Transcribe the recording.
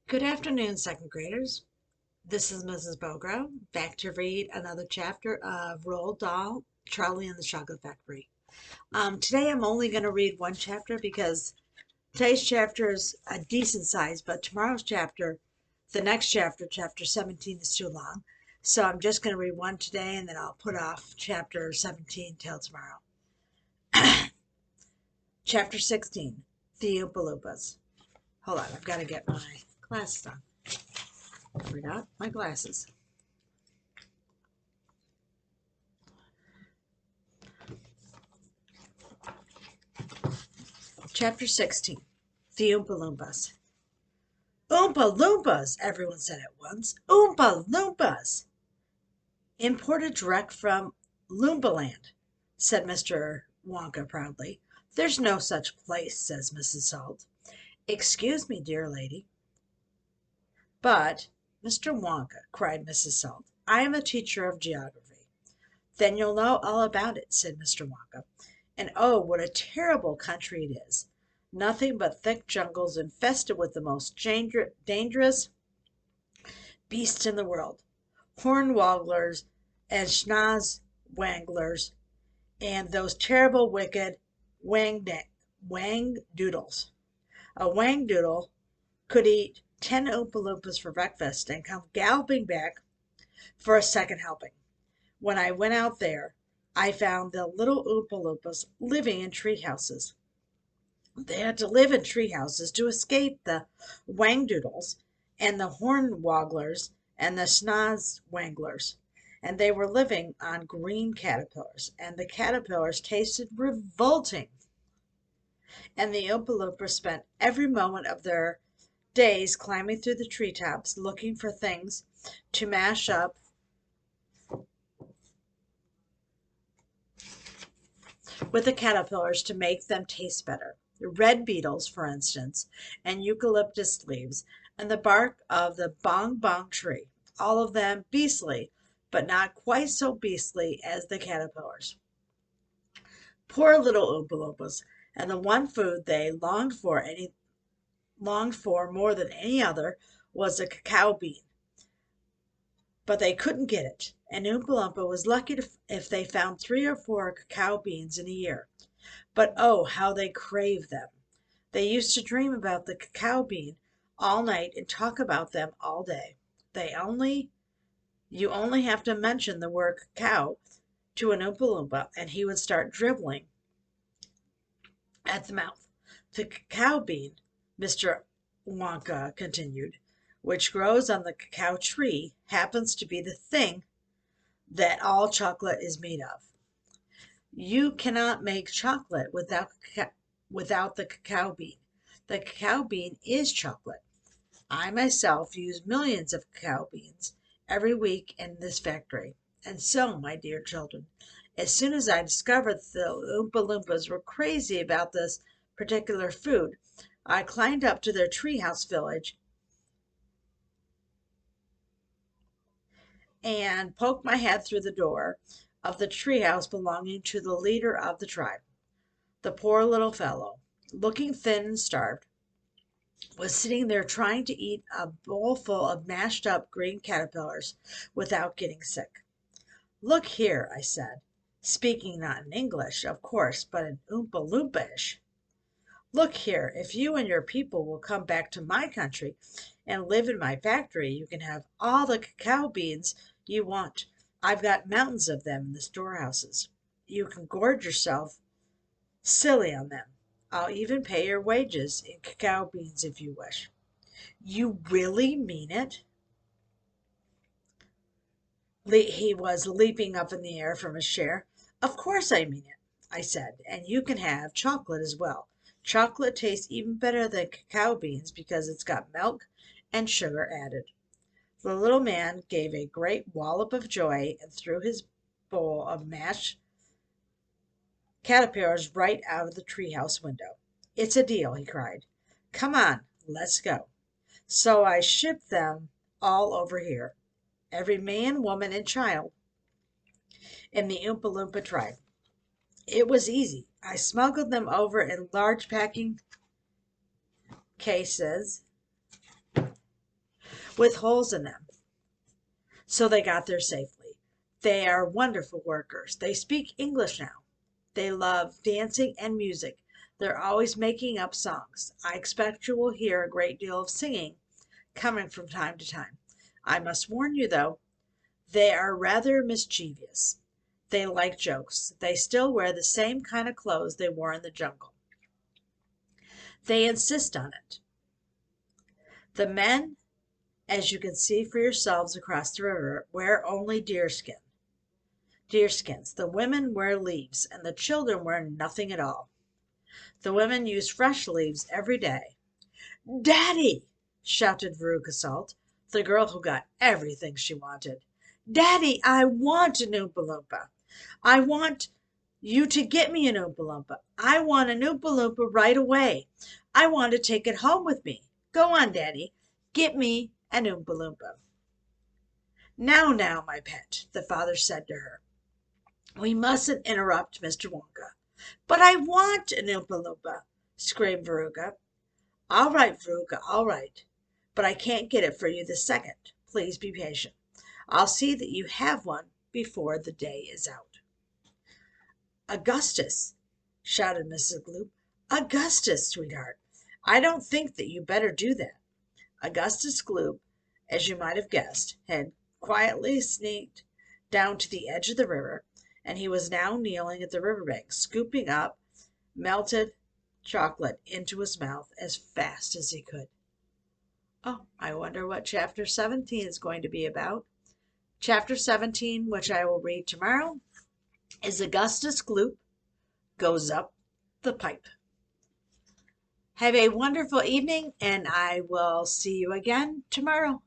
Good afternoon, second graders. This is Mrs. Bogrow, back to read another chapter of Roald Dahl, Charlie and the Chocolate Factory. Today I'm only going to read one chapter because today's chapter is a decent size, but tomorrow's chapter, the next chapter, chapter 17, is too long. So I'm just going to read one today and then I'll put off chapter 17 till tomorrow. Chapter 16, The Oompa Loompas. Hold on, I've got to get my glasses on. Forgot my glasses. Chapter 16, The Oompa Loompas. Oompa Loompas, everyone said at once. Oompa Loompas! Imported direct from Loombaland, said Mr. Wonka proudly. There's no such place, says Mrs. Salt. Excuse me, dear lady. But, Mr. Wonka, cried Mrs. Salt, I am a teacher of geography. Then you'll know all about it, said Mr. Wonka. And oh, what a terrible country it is. Nothing but thick jungles infested with the most dangerous beasts in the world. Hornwogglers and schnozwanglers and those terrible wicked wangdoodles. A wangdoodle could eat 10 Oompa Loompas for breakfast and come galloping back for a second helping. When I went out there, I found the little Oompa Loompas living in tree houses. They had to live in tree houses to escape the wangdoodles and the hornwogglers and the schnozwanglers. And they were living on green caterpillars, and the caterpillars tasted revolting. And the Oompa Loompas spent every moment of their days climbing through the treetops looking for things to mash up with the caterpillars to make them taste better. Red beetles, for instance, and eucalyptus leaves, and the bark of the bong bong tree, all of them beastly, but not quite so beastly as the caterpillars. Poor little Oompa Loompas, and the one food they longed for more than any other was a cacao bean. But they couldn't get it, and Oompa Loompa was lucky if they found 3 or 4 cacao beans in a year. But oh, how they craved them! They used to dream about the cacao bean all night and talk about them all day. You only have to mention the word cacao to an Oompa Loompa, and he would start dribbling at the mouth. The cacao bean, Mr. Wonka continued, which grows on the cacao tree, happens to be the thing that all chocolate is made of. You cannot make chocolate without the cacao bean. The cacao bean is chocolate. I myself use millions of cacao beans every week in this factory. And so, my dear children, as soon as I discovered that the Oompa Loompas were crazy about this particular food, I climbed up to their treehouse village and poked my head through the door of the treehouse belonging to the leader of the tribe. The poor little fellow, looking thin and starved, was sitting there trying to eat a bowl full of mashed up green caterpillars without getting sick. Look here, I said, speaking not in English, of course, but in Oompa Loompish. Look here, if you and your people will come back to my country and live in my factory, you can have all the cacao beans you want. I've got mountains of them in the storehouses. You can gorge yourself silly on them. I'll even pay your wages in cacao beans if you wish. You really mean it? He was leaping up in the air from his chair. Of course I mean it, I said, and you can have chocolate as well. Chocolate tastes even better than cacao beans because it's got milk and sugar added. The little man gave a great wallop of joy and threw his bowl of mashed caterpillars right out of the treehouse window. It's a deal, he cried. Come on, let's go. So I shipped them all over here, every man, woman, and child in the Oompa Loompa tribe. It was easy. I smuggled them over in large packing cases with holes in them. So they got there safely. They are wonderful workers. They speak English now. They love dancing and music. They're always making up songs. I expect you will hear a great deal of singing coming from time to time. I must warn you, though, they are rather mischievous. They like jokes. They still wear the same kind of clothes they wore in the jungle. They insist on it. The men, as you can see for yourselves across the river, wear only deerskins. The women wear leaves, and the children wear nothing at all. The women use fresh leaves every day. Daddy! Shouted Veruca Salt, the girl who got everything she wanted. Daddy, I want an Oompa Loompa. I want you to get me an Oompa Loompa. I want an Oompa Loompa right away. I want to take it home with me. Go on, Daddy. Get me an Oompa Loompa. Now, my pet, the father said to her. We mustn't interrupt Mr. Wonka. But I want an Oompa Loompa, screamed Veruca. All right, Veruca, all right. But I can't get it for you this second. Please be patient. I'll see that you have one before the day is out. Augustus, shouted Mrs. Gloop. Augustus, sweetheart, I don't think that you better do that. Augustus Gloop, as you might have guessed, had quietly sneaked down to the edge of the river, and he was now kneeling at the river bank, scooping up melted chocolate into his mouth as fast as he could. Oh, I wonder what Chapter 17 is going to be about. Chapter 17, which I will read tomorrow, is Augustus Gloop Goes Up the Pipe. Have a wonderful evening, and I will see you again tomorrow.